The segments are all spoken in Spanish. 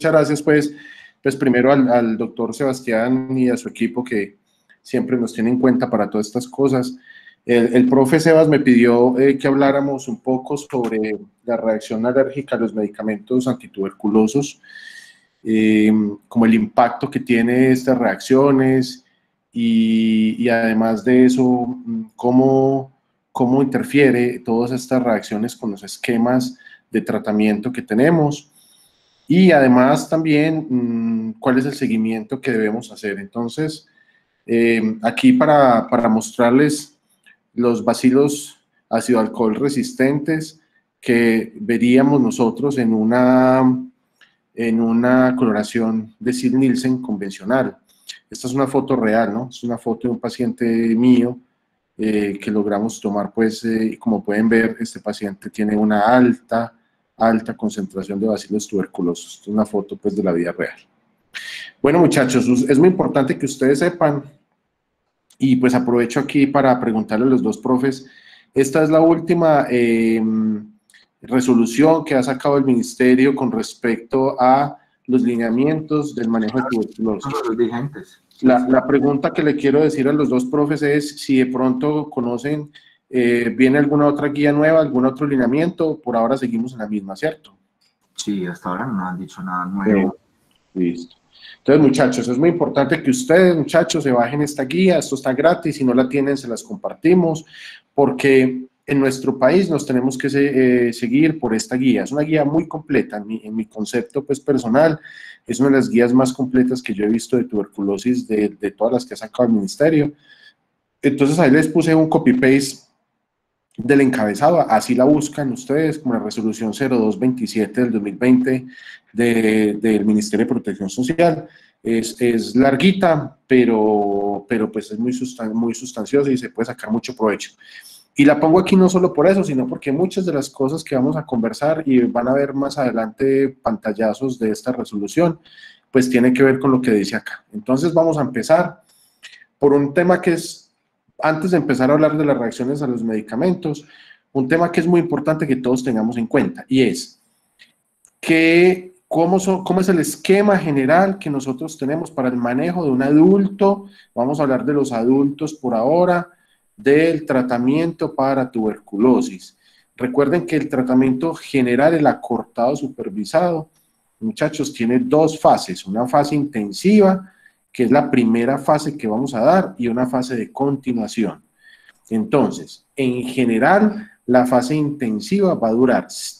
gracias pues primero al doctor Sebastián y a su equipo que siempre nos tiene en cuenta para todas estas cosas. El profe Sebas me pidió que habláramos un poco sobre la reacción alérgica a los medicamentos antituberculosos, como el impacto que tiene estas reacciones y además de eso, cómo interfiere todas estas reacciones con los esquemas de tratamiento que tenemos y además también cuál es el seguimiento que debemos hacer. Entonces, aquí para mostrarles los bacilos ácido alcohol resistentes que veríamos nosotros en una coloración de Sil-Nielsen convencional. Esta es una foto real, ¿no? Es una foto de un paciente mío que logramos tomar, pues, como pueden ver, este paciente tiene una alta concentración de bacilos tuberculosos. Esta es una foto, pues, de la vida real. Bueno, muchachos, es muy importante que ustedes sepan, y pues aprovecho aquí para preguntarle a los dos profes, esta es la última resolución que ha sacado el ministerio con respecto a los lineamientos del manejo de tuberculosis. Son los vigentes. La pregunta que le quiero decir a los dos profes es si de pronto conocen, ¿viene alguna otra guía nueva, algún otro lineamiento? Por ahora seguimos en la misma, ¿cierto? Sí, hasta ahora no han dicho nada nuevo. Listo. Entonces, muchachos, es muy importante que ustedes, muchachos, se bajen esta guía. Esto está gratis. Si no la tienen, se las compartimos, porque en nuestro país nos tenemos que seguir por esta guía. Es una guía muy completa. En mi concepto, pues, personal, es una de las guías más completas que yo he visto de tuberculosis de todas las que ha sacado el ministerio. Entonces, ahí les puse un copy-paste del encabezado, así la buscan ustedes, como la resolución 0227 del 2020 del Ministerio de Protección Social. Es larguita, pero pues es muy sustanciosa y se puede sacar mucho provecho. Y la pongo aquí no solo por eso, sino porque muchas de las cosas que vamos a conversar y van a ver más adelante pantallazos de esta resolución, pues tiene que ver con lo que dice acá. Entonces vamos a empezar por un tema que es, antes de empezar a hablar de las reacciones a los medicamentos, un tema que es muy importante que todos tengamos en cuenta, y es cómo es el esquema general que nosotros tenemos para el manejo de un adulto. Vamos a hablar de los adultos por ahora, del tratamiento para tuberculosis. Recuerden que el tratamiento general, el acortado supervisado, muchachos, tiene dos fases, una fase intensiva, que es la primera fase que vamos a dar, y una fase de continuación. Entonces, en general, la fase intensiva va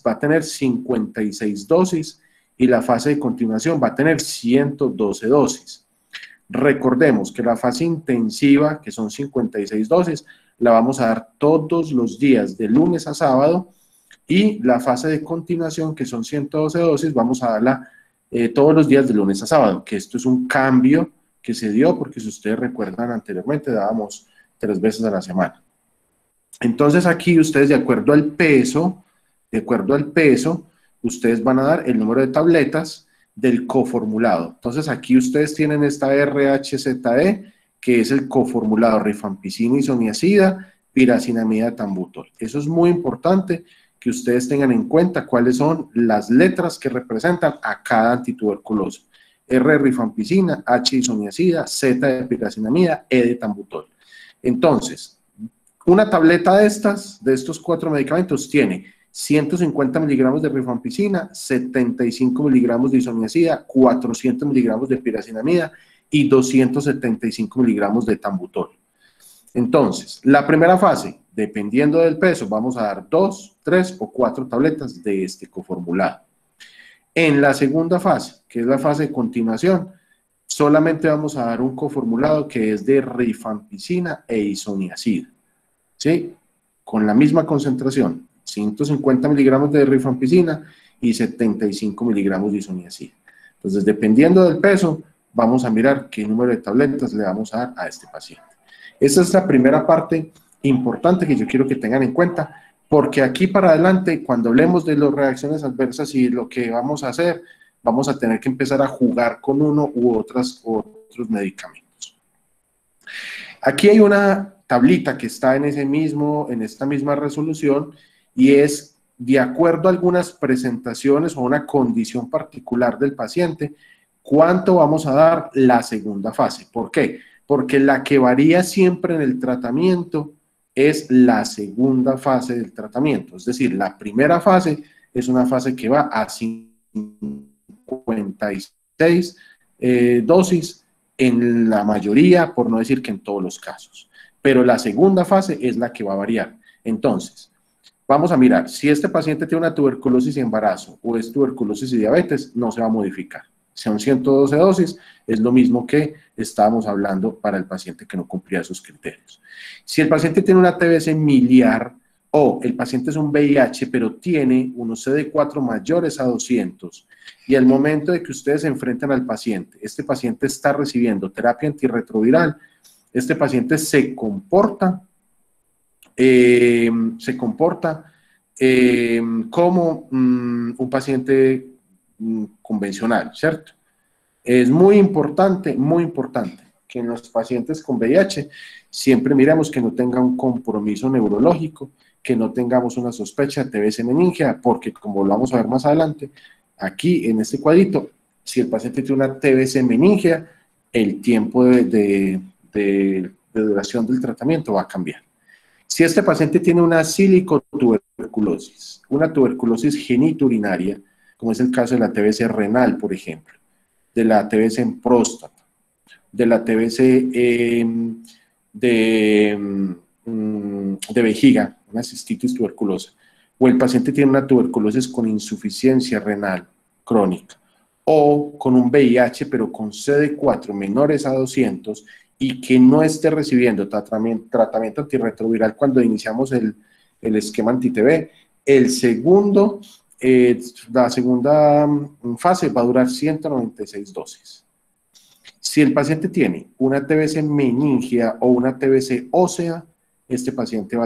a tener 56 dosis y la fase de continuación va a tener 112 dosis. Recordemos que la fase intensiva, que son 56 dosis, la vamos a dar todos los días, de lunes a sábado, y la fase de continuación, que son 112 dosis, vamos a darla todos los días de lunes a sábado, que esto es un cambio que se dio, porque si ustedes recuerdan anteriormente dábamos 3 veces a la semana. Entonces aquí ustedes de acuerdo al peso, ustedes van a dar el número de tabletas del coformulado. Entonces aquí ustedes tienen esta RHZE, que es el coformulado rifampicina, isoniazida, piracinamida, tambutol. Eso es muy importante que ustedes tengan en cuenta cuáles son las letras que representan a cada antituberculoso. R de rifampicina, H de isoniazida, Z de piracinamida, E de tambutol. Entonces, una tableta de estos 4 medicamentos tiene 150 miligramos de rifampicina, 75 miligramos de isoniazida, 400 miligramos de piracinamida y 275 miligramos de tambutol. Entonces, la primera fase, dependiendo del peso, vamos a dar 2, 3 o 4 tabletas de este coformulado. En la segunda fase, que es la fase de continuación, solamente vamos a dar un coformulado que es de rifampicina e isoniazida, ¿sí? Con la misma concentración, 150 miligramos de rifampicina y 75 miligramos de isoniazida. Entonces, dependiendo del peso, vamos a mirar qué número de tabletas le vamos a dar a este paciente. Esa es la primera parte importante que yo quiero que tengan en cuenta, porque aquí para adelante, cuando hablemos de las reacciones adversas y lo que vamos a hacer, vamos a tener que empezar a jugar con uno u otros medicamentos. Aquí hay una tablita que está en esta misma resolución, y es de acuerdo a algunas presentaciones o una condición particular del paciente, cuánto vamos a dar la segunda fase. ¿Por qué? Porque la que varía siempre en el tratamiento es la segunda fase del tratamiento. Es decir, la primera fase es una fase que va a 56 dosis en la mayoría, por no decir que en todos los casos. Pero la segunda fase es la que va a variar. Entonces, vamos a mirar, si este paciente tiene una tuberculosis y embarazo o es tuberculosis y diabetes, no se va a modificar. Son 112 dosis, es lo mismo que estábamos hablando para el paciente que no cumplía esos criterios. Si el paciente tiene una TBC miliar o el paciente es un VIH, pero tiene unos CD4 mayores a 200, y al momento de que ustedes se enfrentan al paciente, este paciente está recibiendo terapia antirretroviral, este paciente se comporta como un paciente convencional, ¿cierto? Es muy importante que en los pacientes con VIH siempre miremos que no tenga un compromiso neurológico, que no tengamos una sospecha de TBC meningea, porque como lo vamos a ver más adelante, aquí en este cuadrito, si el paciente tiene una TBC meningea, el tiempo de duración del tratamiento va a cambiar. Si este paciente tiene una silicotuberculosis, una tuberculosis geniturinaria, como es el caso de la TBC renal, por ejemplo, de la TBC en próstata, de la TBC de vejiga, una cistitis tuberculosa, o el paciente tiene una tuberculosis con insuficiencia renal crónica, o con un VIH pero con CD4 menores a 200 y que no esté recibiendo tratamiento antirretroviral cuando iniciamos el esquema anti-TB, la segunda fase va a durar 196 dosis. Si el paciente tiene una TBC meningea o una TBC ósea, este paciente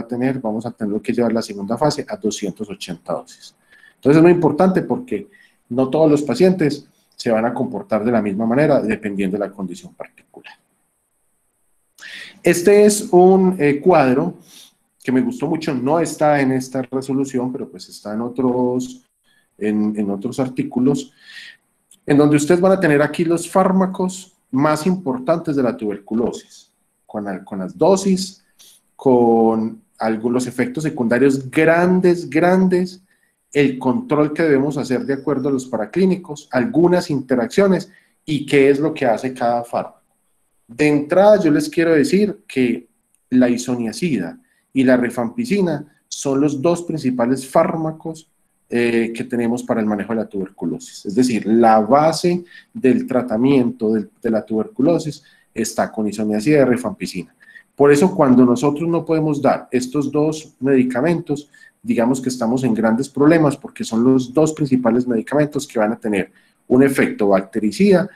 vamos a tener que llevar la segunda fase a 280 dosis. Entonces es muy importante porque no todos los pacientes se van a comportar de la misma manera dependiendo de la condición particular. Este es un cuadro que me gustó mucho, no está en esta resolución, pero pues está en otros artículos, en donde ustedes van a tener aquí los fármacos más importantes de la tuberculosis, con las dosis, con algunos efectos secundarios grandes, el control que debemos hacer de acuerdo a los paraclínicos, algunas interacciones y qué es lo que hace cada fármaco. De entrada yo les quiero decir que la isoniazida y la rifampicina son los dos principales fármacos que tenemos para el manejo de la tuberculosis. Es decir, la base del tratamiento de la tuberculosis está con isoniazida y rifampicina. Por eso cuando nosotros no podemos dar estos dos medicamentos, digamos que estamos en grandes problemas porque son los dos principales medicamentos que van a tener un efecto bactericida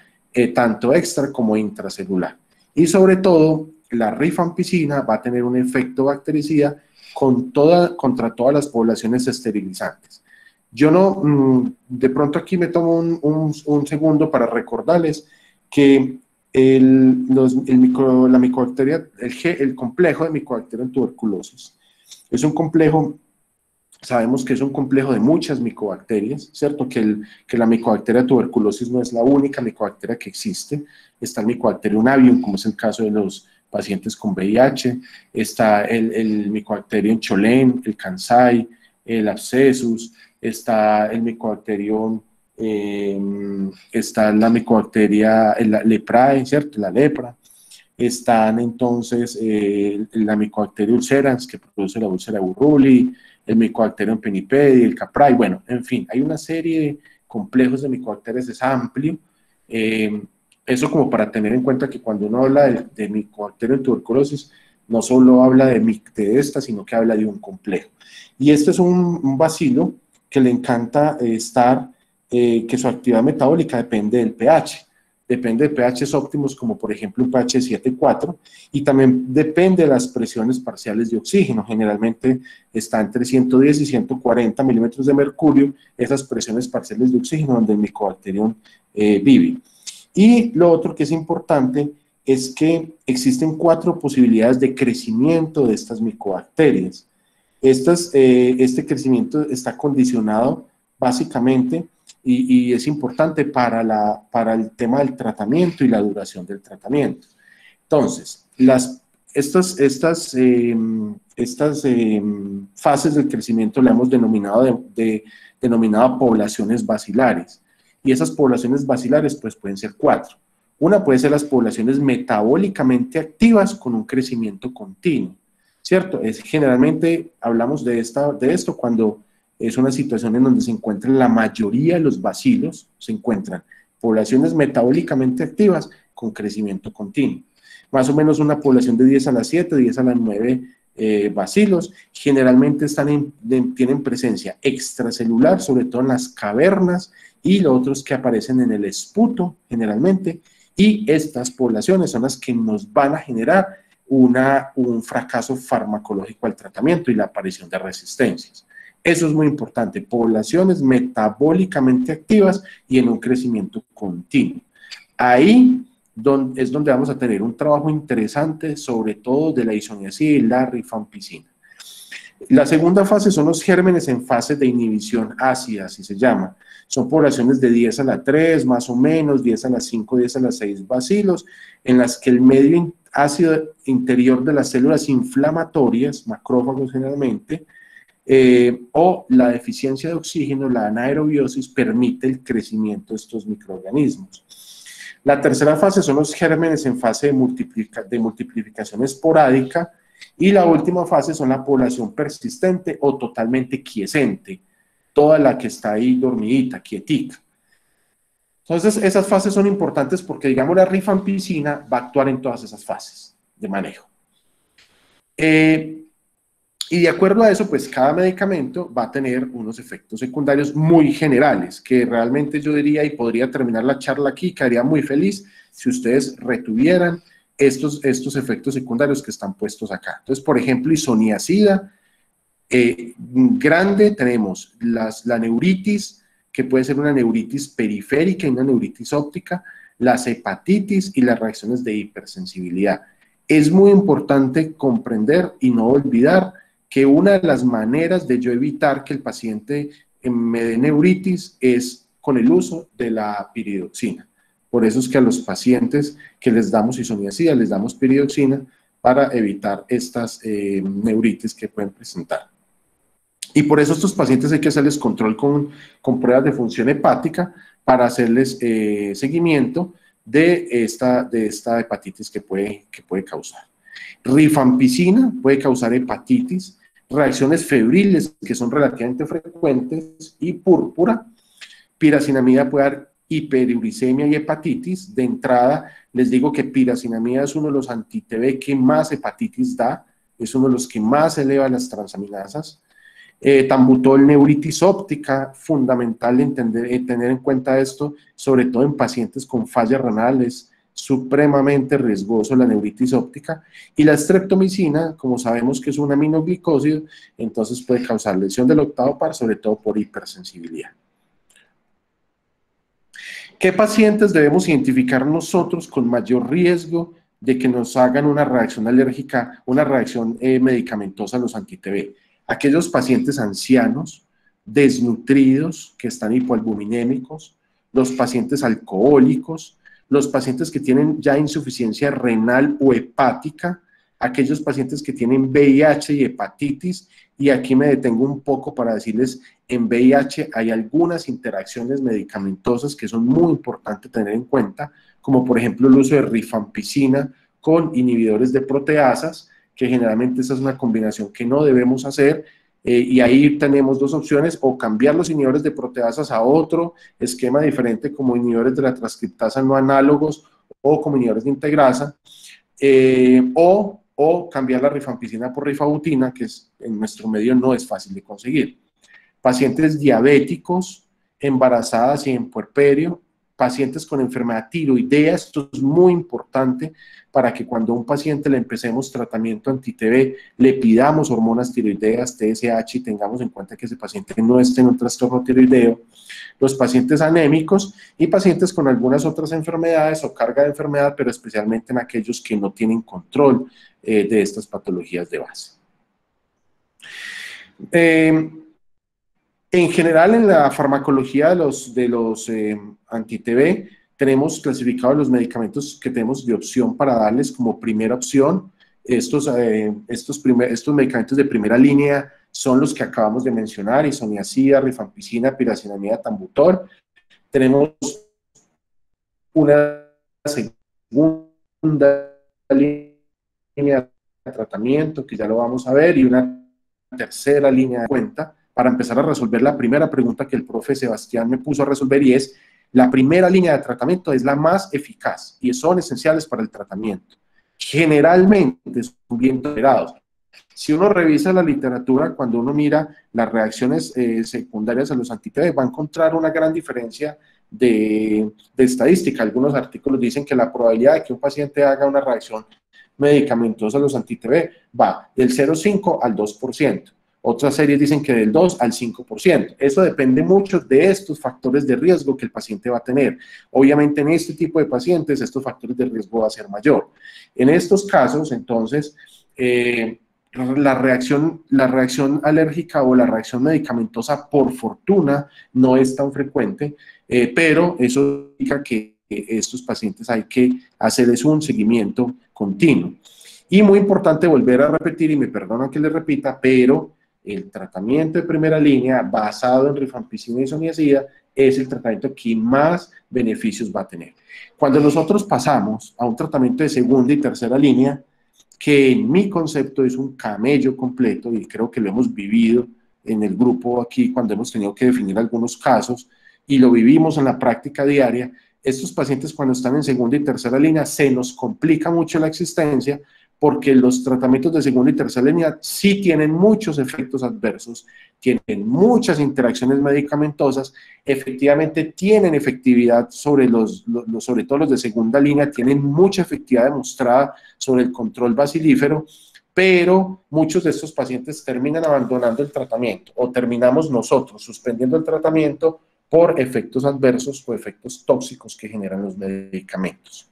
tanto extra como intracelular. Y sobre todo, la rifampicina va a tener un efecto bactericida contra todas las poblaciones esterilizantes. Yo no, de pronto aquí me tomo un segundo para recordarles que el complejo de Mycobacterium en tuberculosis es un complejo. Sabemos que es un complejo de muchas micobacterias, ¿cierto? Que la micobacteria tuberculosis no es la única micobacteria que existe. Está el Mycobacterium avium, como es el caso de los pacientes con VIH. Está el Mycobacterium cholén, el Kansai, el Abscessus. Está el Mycobacterium, está la Mycobacteria la leprae, ¿cierto? La lepra. Están entonces la Mycobacterium ulcerans, que produce la úlcera Buruli, el Mycobacterium penipedi, el caprai, bueno, en fin, hay una serie de complejos de micobacterias, es amplio. Eso como para tener en cuenta que cuando uno habla de Mycobacterium tuberculosis, no solo habla de esta, sino que habla de un complejo. Y este es un bacilo que le encanta que su actividad metabólica depende del pH. Depende de pHs óptimos, como por ejemplo un pH 7,4, y también depende de las presiones parciales de oxígeno. Generalmente está entre 110 y 140 milímetros de mercurio, esas presiones parciales de oxígeno donde el Mycobacterium vive. Y lo otro que es importante es que existen 4 posibilidades de crecimiento de estas micobacterias. Este crecimiento está condicionado básicamente y es importante para el tema del tratamiento y la duración del tratamiento. Entonces, estas fases del crecimiento le hemos denominado poblaciones basilares. Y esas poblaciones basilares pues pueden ser 4. Una puede ser las poblaciones metabólicamente activas con un crecimiento continuo, ¿cierto? Generalmente hablamos de esto cuando es una situación en donde se encuentran la mayoría de los bacilos, se encuentran poblaciones metabólicamente activas con crecimiento continuo. Más o menos una población de 10 a la 7, 10 a la 9 bacilos, generalmente tienen presencia extracelular, sobre todo en las cavernas, y los otros que aparecen en el esputo, generalmente, y estas poblaciones son las que nos van a generar un fracaso farmacológico al tratamiento y la aparición de resistencias. Eso es muy importante, poblaciones metabólicamente activas y en un crecimiento continuo. Ahí es donde vamos a tener un trabajo interesante, sobre todo de la isoniazida y la rifampicina. La segunda fase son los gérmenes en fase de inhibición ácida, así se llama. Son poblaciones de 10 a la 3, más o menos, 10 a la 5, 10 a la 6 bacilos, en las que el medio ácido interior de las células inflamatorias, macrófagos generalmente, o la deficiencia de oxígeno, la anaerobiosis, permite el crecimiento de estos microorganismos. La tercera fase son los gérmenes en fase de multiplicación esporádica, y la última fase son la población persistente o totalmente quiescente, toda la que está ahí dormidita, quietica. Entonces, esas fases son importantes porque, digamos, la rifampicina va a actuar en todas esas fases de manejo. Y de acuerdo a eso, pues cada medicamento va a tener unos efectos secundarios muy generales, que realmente yo diría, y podría terminar la charla aquí, quedaría muy feliz si ustedes retuvieran estos efectos secundarios que están puestos acá. Entonces, por ejemplo, isoniazida grande, tenemos la neuritis, que puede ser una neuritis periférica y una neuritis óptica, las hepatitis y las reacciones de hipersensibilidad. Es muy importante comprender y no olvidar que una de las maneras de yo evitar que el paciente me dé neuritis es con el uso de la piridoxina. Por eso es que a los pacientes que les damos isoniazida, les damos piridoxina para evitar estas neuritis que pueden presentar. Y por eso a estos pacientes hay que hacerles control con pruebas de función hepática para hacerles seguimiento de esta hepatitis que puede causar. Rifampicina puede causar hepatitis, reacciones febriles que son relativamente frecuentes y púrpura. Piracinamida puede dar hiperuricemia y hepatitis. De entrada, les digo que piracinamida es uno de los anti-TB que más hepatitis da, es uno de los que más eleva las transaminasas. Tambutol, neuritis óptica, fundamental tener en cuenta esto, sobre todo en pacientes con fallas renales, supremamente riesgoso la neuritis óptica. Y la streptomicina, como sabemos que es un aminoglicósido, entonces puede causar lesión del octavo par, sobre todo por hipersensibilidad. ¿Qué pacientes debemos identificar nosotros con mayor riesgo de que nos hagan una reacción alérgica, una reacción medicamentosa a los anti-TB? Aquellos pacientes ancianos, desnutridos, que están hipoalbuminémicos, los pacientes alcohólicos, los pacientes que tienen ya insuficiencia renal o hepática, aquellos pacientes que tienen VIH y hepatitis, y aquí me detengo un poco para decirles, en VIH hay algunas interacciones medicamentosas que son muy importantes tener en cuenta, como por ejemplo el uso de rifampicina con inhibidores de proteasas, que generalmente esa es una combinación que no debemos hacer, y ahí tenemos dos opciones, o cambiar los inhibidores de proteasas a otro esquema diferente como inhibidores de la transcriptasa no análogos o como inhibidores de integrasa, o cambiar la rifampicina por rifabutina, que en nuestro medio no es fácil de conseguir. Pacientes diabéticos, embarazadas y en puerperio, pacientes con enfermedad tiroidea, esto es muy importante para que cuando a un paciente le empecemos tratamiento anti-TB, le pidamos hormonas tiroideas, TSH, y tengamos en cuenta que ese paciente no esté en un trastorno tiroideo. Los pacientes anémicos y pacientes con algunas otras enfermedades o carga de enfermedad, pero especialmente en aquellos que no tienen control de estas patologías de base. En general, en la farmacología de los anti-TB, tenemos clasificados los medicamentos que tenemos de opción para darles como primera opción. Estos medicamentos de primera línea son los que acabamos de mencionar: isoniazida, rifampicina, pirazinamida, tambutor. Tenemos una segunda línea de tratamiento, que ya lo vamos a ver, y una tercera línea de cuenta, para empezar a resolver la primera pregunta que el profe Sebastián me puso a resolver, y es: la primera línea de tratamiento es la más eficaz y son esenciales para el tratamiento. Generalmente son bien tolerados. Si uno revisa la literatura, cuando uno mira las reacciones secundarias a los anti-TB, va a encontrar una gran diferencia de estadística. Algunos artículos dicen que la probabilidad de que un paciente haga una reacción medicamentosa a los anti-TB va del 0,5 al 2%. Otras series dicen que del 2 al 5%. Eso depende mucho de estos factores de riesgo que el paciente va a tener. Obviamente, en este tipo de pacientes, estos factores de riesgo va a ser mayor. En estos casos, entonces, la reacción alérgica o la reacción medicamentosa, por fortuna, no es tan frecuente, pero eso significa que estos pacientes hay que hacerles un seguimiento continuo. Y muy importante volver a repetir, y me perdonan que les repita, pero el tratamiento de primera línea basado en rifampicina y isoniazida es el tratamiento que más beneficios va a tener. Cuando nosotros pasamos a un tratamiento de segunda y tercera línea, que en mi concepto es un camello completo, y creo que lo hemos vivido en el grupo aquí cuando hemos tenido que definir algunos casos, y lo vivimos en la práctica diaria. Estos pacientes, cuando están en segunda y tercera línea, se nos complica mucho la existencia, porque los tratamientos de segunda y tercera línea sí tienen muchos efectos adversos, tienen muchas interacciones medicamentosas, efectivamente tienen efectividad sobre sobre todo los de segunda línea, tienen mucha efectividad demostrada sobre el control bacilífero, pero muchos de estos pacientes terminan abandonando el tratamiento, o terminamos nosotros suspendiendo el tratamiento por efectos adversos o efectos tóxicos que generan los medicamentos.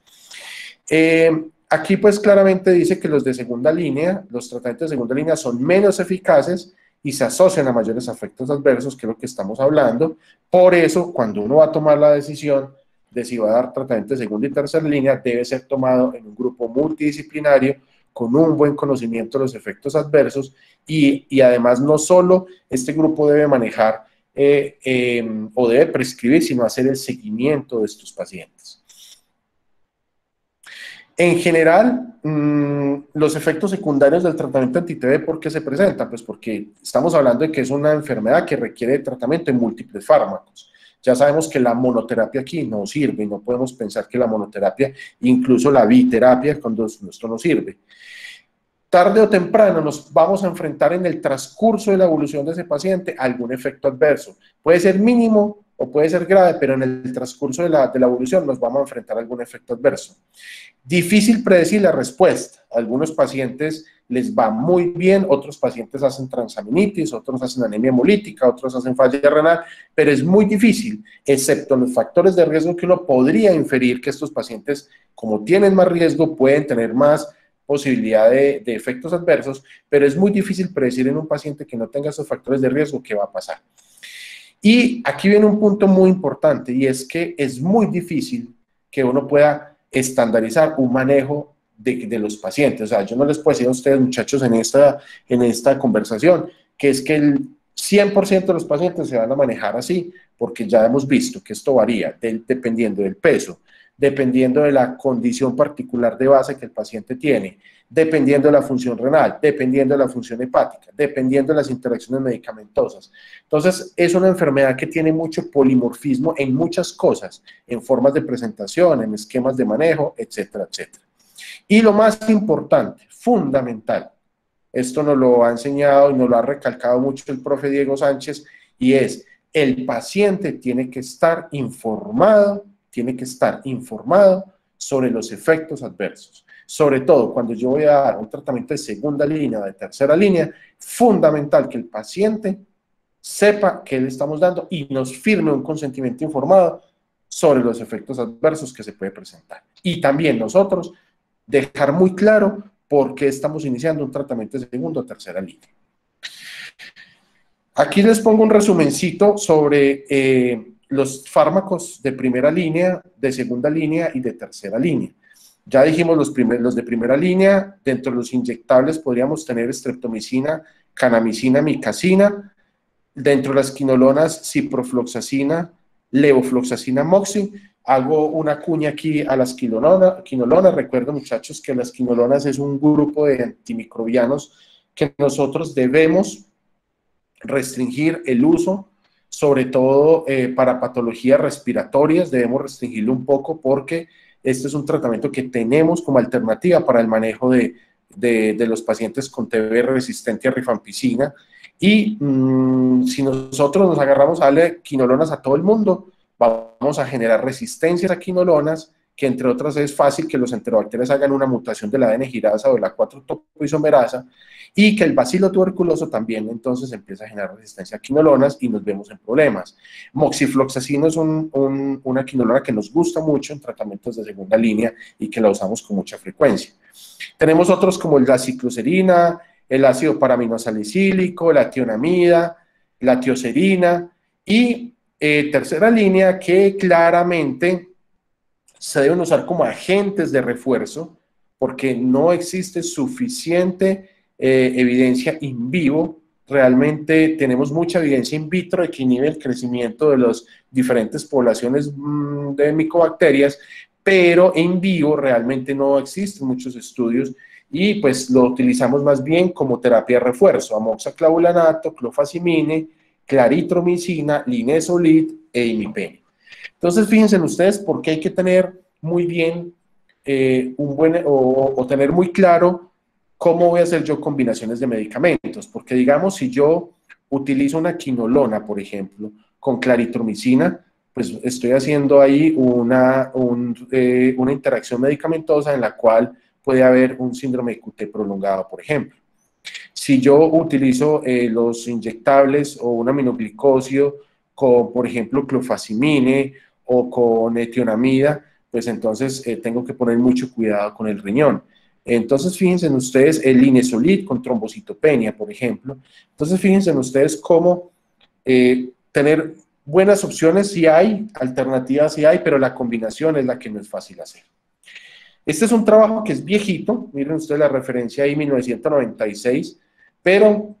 Aquí pues claramente dice que los de segunda línea, los tratamientos de segunda línea son menos eficaces y se asocian a mayores efectos adversos, que es lo que estamos hablando. Por eso, cuando uno va a tomar la decisión de si va a dar tratamiento de segunda y tercera línea, debe ser tomado en un grupo multidisciplinario con un buen conocimiento de los efectos adversos, y además no solo este grupo debe manejar o debe prescribir, sino hacer el seguimiento de estos pacientes. En general, los efectos secundarios del tratamiento anti-TB, ¿por qué se presentan? Pues porque estamos hablando de que es una enfermedad que requiere tratamiento en múltiples fármacos. Ya sabemos que la monoterapia aquí no sirve, y no podemos pensar que la monoterapia, incluso la biterapia, cuando esto no sirve. Tarde o temprano nos vamos a enfrentar en el transcurso de la evolución de ese paciente a algún efecto adverso. Puede ser mínimo o puede ser grave, pero en el transcurso de la evolución nos vamos a enfrentar a algún efecto adverso. Difícil predecir la respuesta. A algunos pacientes les va muy bien, otros pacientes hacen transaminitis, otros hacen anemia hemolítica, otros hacen falla renal, pero es muy difícil, excepto los factores de riesgo que uno podría inferir que estos pacientes, como tienen más riesgo, pueden tener más posibilidad de efectos adversos, pero es muy difícil predecir en un paciente que no tenga esos factores de riesgo qué va a pasar. Y aquí viene un punto muy importante, y es que es muy difícil que uno pueda estandarizar un manejo de los pacientes. O sea, yo no les puedo decir a ustedes, muchachos, en esta conversación, que es que el 100% de los pacientes se van a manejar así, porque ya hemos visto que esto varía dependiendo del peso, dependiendo de la condición particular de base que el paciente tiene, dependiendo de la función renal, dependiendo de la función hepática, dependiendo de las interacciones medicamentosas. Entonces, es una enfermedad que tiene mucho polimorfismo en muchas cosas, en formas de presentación, en esquemas de manejo, etcétera, etcétera. Y lo más importante, fundamental, esto nos lo ha enseñado y nos lo ha recalcado mucho el profe Diego Sánchez, y es: el paciente tiene que estar informado sobre los efectos adversos. Sobre todo cuando yo voy a dar un tratamiento de segunda línea o de tercera línea, fundamental que el paciente sepa qué le estamos dando y nos firme un consentimiento informado sobre los efectos adversos que se puede presentar. Y también nosotros dejar muy claro por qué estamos iniciando un tratamiento de segunda o tercera línea. Aquí les pongo un resumencito sobre los fármacos de primera línea, de segunda línea y de tercera línea. Ya dijimos los de primera línea, dentro de los inyectables podríamos tener streptomicina, kanamicina, micacina, dentro de las quinolonas, ciprofloxacina, levofloxacina, moxi. Hago una cuña aquí a las quinolonas. Recuerdo, muchachos, que las quinolonas es un grupo de antimicrobianos que nosotros debemos restringir el uso, sobre todo para patologías respiratorias, debemos restringirlo un poco porque este es un tratamiento que tenemos como alternativa para el manejo de los pacientes con TB resistente a rifampicina. Y si nosotros nos agarramos a darle quinolonas a todo el mundo, vamos a generar resistencias a quinolonas, que entre otras es fácil que los enterobacterias hagan una mutación de la ADN girasa o de la 4-topoisomerasa, y que el bacilo tuberculoso también entonces empieza a generar resistencia a quinolonas y nos vemos en problemas. Moxifloxacino es una quinolona que nos gusta mucho en tratamientos de segunda línea y que la usamos con mucha frecuencia. Tenemos otros como la cicloserina, el ácido paraminosalicílico, la tionamida, la tioserina y tercera línea que claramente se deben usar como agentes de refuerzo porque no existe suficiente evidencia in vivo. Realmente tenemos mucha evidencia in vitro de que inhibe el crecimiento de las diferentes poblaciones de micobacterias, pero en vivo realmente no existen muchos estudios y pues lo utilizamos más bien como terapia de refuerzo: amoxiclavulanato, clofazimine, claritromicina, linezolid e imipenem. Entonces, fíjense ustedes por qué hay que tener muy bien o tener muy claro cómo voy a hacer yo combinaciones de medicamentos. Porque, digamos, si yo utilizo una quinolona, por ejemplo, con claritromicina, pues estoy haciendo ahí una interacción medicamentosa en la cual puede haber un síndrome de QT prolongado, por ejemplo. Si yo utilizo los inyectables o un aminoglicosio con, por ejemplo, clofazimine o con etionamida, pues entonces tengo que poner mucho cuidado con el riñón. Entonces, fíjense en ustedes el linezolid con trombocitopenia, por ejemplo. Entonces, fíjense en ustedes cómo tener buenas opciones si hay, alternativas si hay, pero la combinación es la que no es fácil hacer. Este es un trabajo que es viejito, miren ustedes la referencia ahí, 1996, pero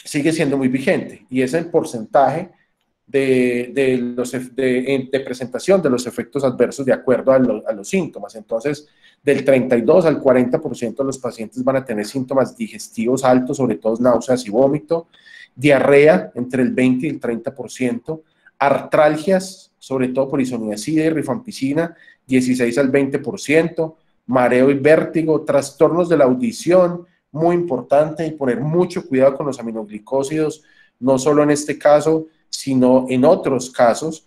sigue siendo muy vigente y es el porcentaje de presentación de los efectos adversos de acuerdo a los síntomas. Entonces, del 32 al 40% de los pacientes van a tener síntomas digestivos altos, sobre todo náuseas y vómito, diarrea entre el 20 y el 30%, artralgias, sobre todo por isoniazida y rifampicina, 16 al 20%, mareo y vértigo, trastornos de la audición, muy importante, y poner mucho cuidado con los aminoglicósidos, no solo en este caso, sino en otros casos.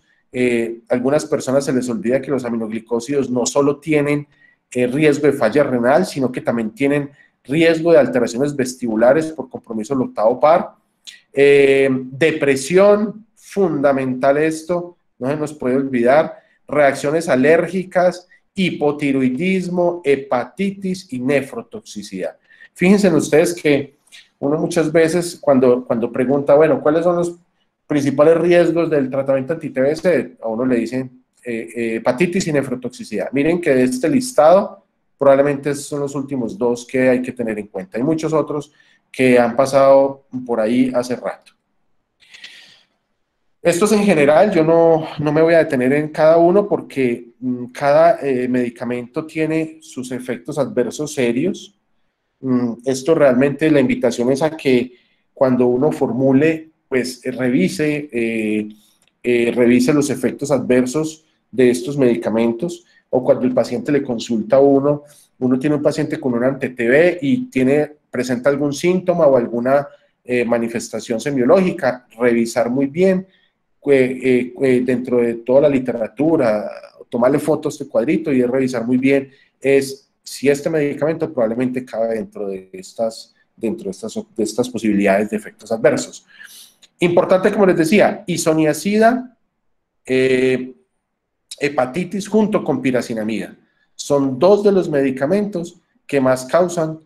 Algunas personas se les olvida que los aminoglicósidos no solo tienen riesgo de falla renal, sino que también tienen riesgo de alteraciones vestibulares por compromiso del octavo par. Depresión, fundamental esto, no se nos puede olvidar, reacciones alérgicas, hipotiroidismo, hepatitis y nefrotoxicidad. Fíjense en ustedes que uno muchas veces cuando pregunta, bueno, ¿cuáles son los principales riesgos del tratamiento anti-TBC? A uno le dicen hepatitis y nefrotoxicidad. Miren que de este listado probablemente son los últimos dos que hay que tener en cuenta. Hay muchos otros que han pasado por ahí hace rato. Estos en general, yo no me voy a detener en cada uno porque cada medicamento tiene sus efectos adversos serios. Esto realmente, la invitación es a que cuando uno formule, pues revise los efectos adversos de estos medicamentos, o cuando el paciente le consulta a uno tiene un paciente con un ante-TB y presenta algún síntoma o alguna manifestación semiológica, revisar muy bien dentro de toda la literatura, tomarle fotos de cuadrito y revisar muy bien si este medicamento probablemente cabe dentro de estas posibilidades de efectos adversos. Importante, como les decía, isoniazida, hepatitis junto con piracinamida. Son dos de los medicamentos que más causan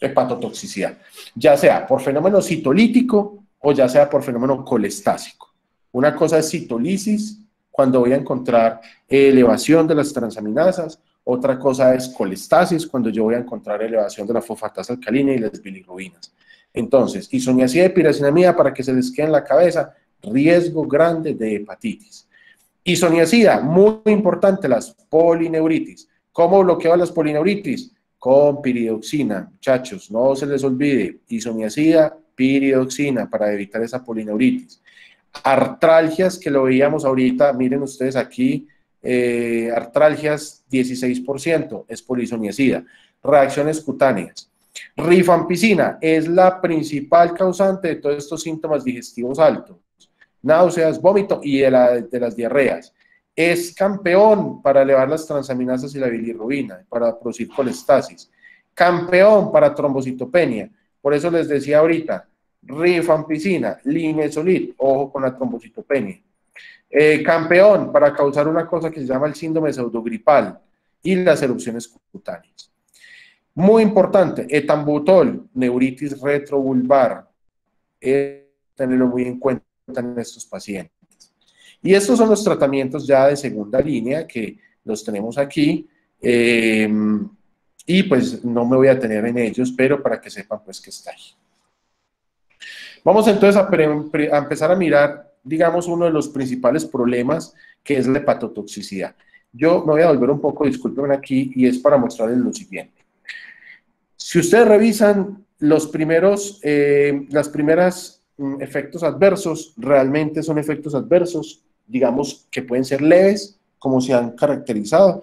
hepatotoxicidad, ya sea por fenómeno citolítico o ya sea por fenómeno colestásico. Una cosa es citolisis, cuando voy a encontrar elevación de las transaminasas, otra cosa es colestasis, cuando yo voy a encontrar elevación de la fosfatasa alcalina y las bilirrubinas. Entonces, isoniazida y piracinamida, para que se les quede en la cabeza, riesgo grande de hepatitis. Isoniazida, muy importante, las polineuritis. ¿Cómo bloqueo las polineuritis? Con piridoxina, muchachos, no se les olvide, isoniazida, piridoxina, para evitar esa polineuritis. Artralgias, que lo veíamos ahorita, miren ustedes aquí, artralgias 16%, es polisoniacida. Reacciones cutáneas. Rifampicina es la principal causante de todos estos síntomas digestivos altos. Náuseas, vómito y de las diarreas. Es campeón para elevar las transaminasas y la bilirrubina, para producir colestasis. Campeón para trombocitopenia. Por eso les decía ahorita, rifampicina, linezolid, ojo con la trombocitopenia. Campeón para causar una cosa que se llama el síndrome pseudogripal y las erupciones cutáneas. Muy importante, etambutol, neuritis retrovulvar, tenerlo muy en cuenta en estos pacientes. Y estos son los tratamientos ya de segunda línea que los tenemos aquí, y pues no me voy a tener en ellos, pero para que sepan pues que está ahí. Vamos entonces a empezar a mirar, digamos, uno de los principales problemas, que es la hepatotoxicidad. Yo me voy a volver un poco, disculpen aquí, y es para mostrarles lo siguiente. Si ustedes revisan los primeros, efectos adversos, realmente son efectos adversos, digamos, que pueden ser leves, como se han caracterizado.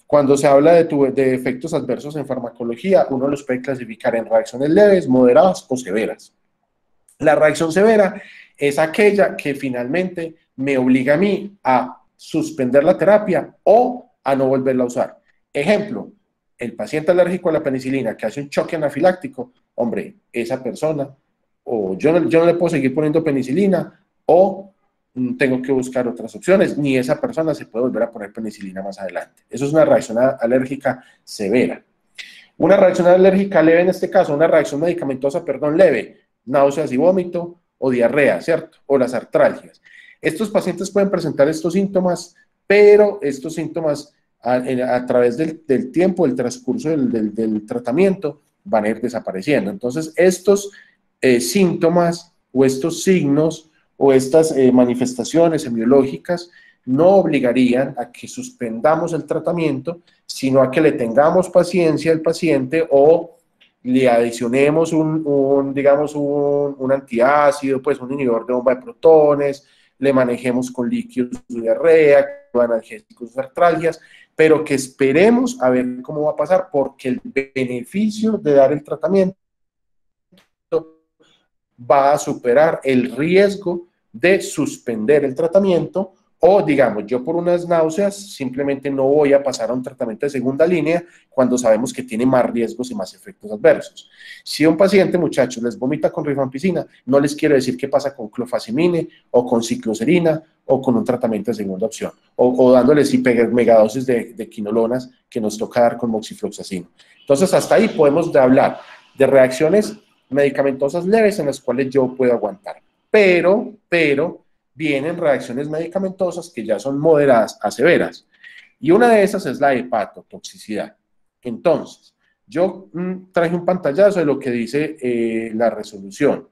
Cuando se habla de efectos adversos en farmacología, uno los puede clasificar en reacciones leves, moderadas o severas. La reacción severa es aquella que finalmente me obliga a mí a suspender la terapia o a no volverla a usar. Ejemplo, el paciente alérgico a la penicilina que hace un choque anafiláctico, hombre, esa persona, o yo no le puedo seguir poniendo penicilina, o tengo que buscar otras opciones, ni esa persona se puede volver a poner penicilina más adelante. Eso es una reacción alérgica severa. Una reacción alérgica leve en este caso, una reacción medicamentosa, perdón, leve, náuseas y vómito o diarrea, ¿cierto? O las artralgias. Estos pacientes pueden presentar estos síntomas, pero estos síntomas a través del tiempo, del transcurso del tratamiento, van a ir desapareciendo. Entonces, estos síntomas o estos signos o estas manifestaciones semiológicas no obligarían a que suspendamos el tratamiento, sino a que le tengamos paciencia al paciente o le adicionemos digamos, un antiácido, pues un inhibidor de bomba de protones, le manejemos con líquidos de diarrea, con analgésicos de artralgias, pero que esperemos a ver cómo va a pasar, porque el beneficio de dar el tratamiento va a superar el riesgo de suspender el tratamiento, o digamos, yo por unas náuseas simplemente no voy a pasar a un tratamiento de segunda línea cuando sabemos que tiene más riesgos y más efectos adversos. Si un paciente, muchachos, les vomita con rifampicina, no les quiero decir qué pasa con clofazimine o con cicloserina o con un tratamiento de segunda opción, o dándoles megadosis de quinolonas que nos toca dar con moxifloxacino. Entonces, hasta ahí podemos hablar de reacciones medicamentosas leves en las cuales yo puedo aguantar, pero vienen reacciones medicamentosas que ya son moderadas a severas, y una de esas es la hepatotoxicidad. Entonces, yo traje un pantallazo de lo que dice la resolución,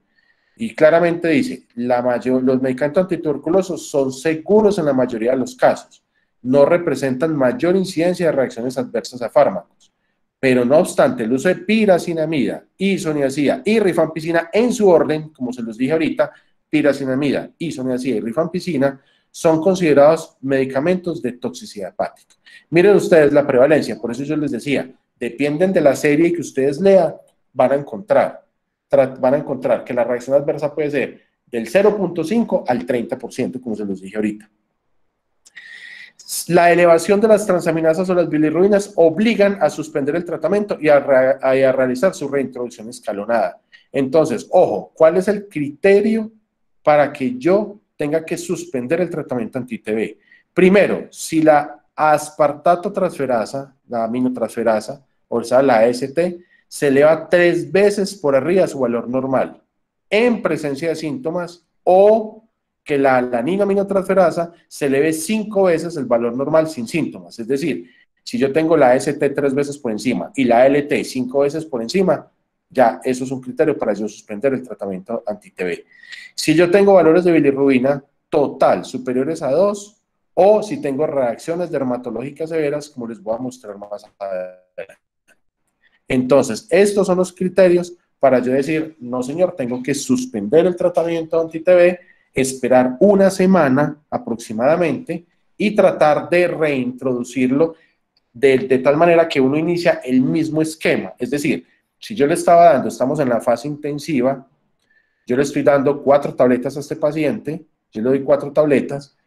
y claramente dice, los medicamentos antituberculosos son seguros en la mayoría de los casos, no representan mayor incidencia de reacciones adversas a fármacos, pero no obstante, el uso de piracinamida, isoniazida y rifampicina en su orden, como se los dije ahorita, piracinamida, isoniazida y rifampicina, son considerados medicamentos de toxicidad hepática. Miren ustedes la prevalencia, por eso yo les decía, dependen de la serie que ustedes lean, van a encontrar que la reacción adversa puede ser del 0.5 al 30%, como se los dije ahorita. La elevación de las transaminasas o las bilirrubinas obligan a suspender el tratamiento y a realizar su reintroducción escalonada. Entonces, ojo, ¿cuál es el criterio para que yo tenga que suspender el tratamiento anti-TB? Primero, si la aspartato transferasa, la aminotransferasa, o sea, la AST, se eleva 3 veces por arriba de su valor normal en presencia de síntomas, o que la alanina-aminotransferasa se eleve 5 veces el valor normal sin síntomas. Es decir, si yo tengo la AST 3 veces por encima y la ALT 5 veces por encima, ya eso es un criterio para yo suspender el tratamiento anti-TB. Si yo tengo valores de bilirrubina total superiores a 2, o si tengo reacciones dermatológicas severas, como les voy a mostrar más adelante. Entonces, estos son los criterios para yo decir, no señor, tengo que suspender el tratamiento anti-TB, esperar una semana aproximadamente y tratar de reintroducirlo de tal manera que uno inicia el mismo esquema. Es decir, si yo le estaba dando, estamos en la fase intensiva, yo le estoy dando 4 tabletas a este paciente, yo le doy 4 tabletas,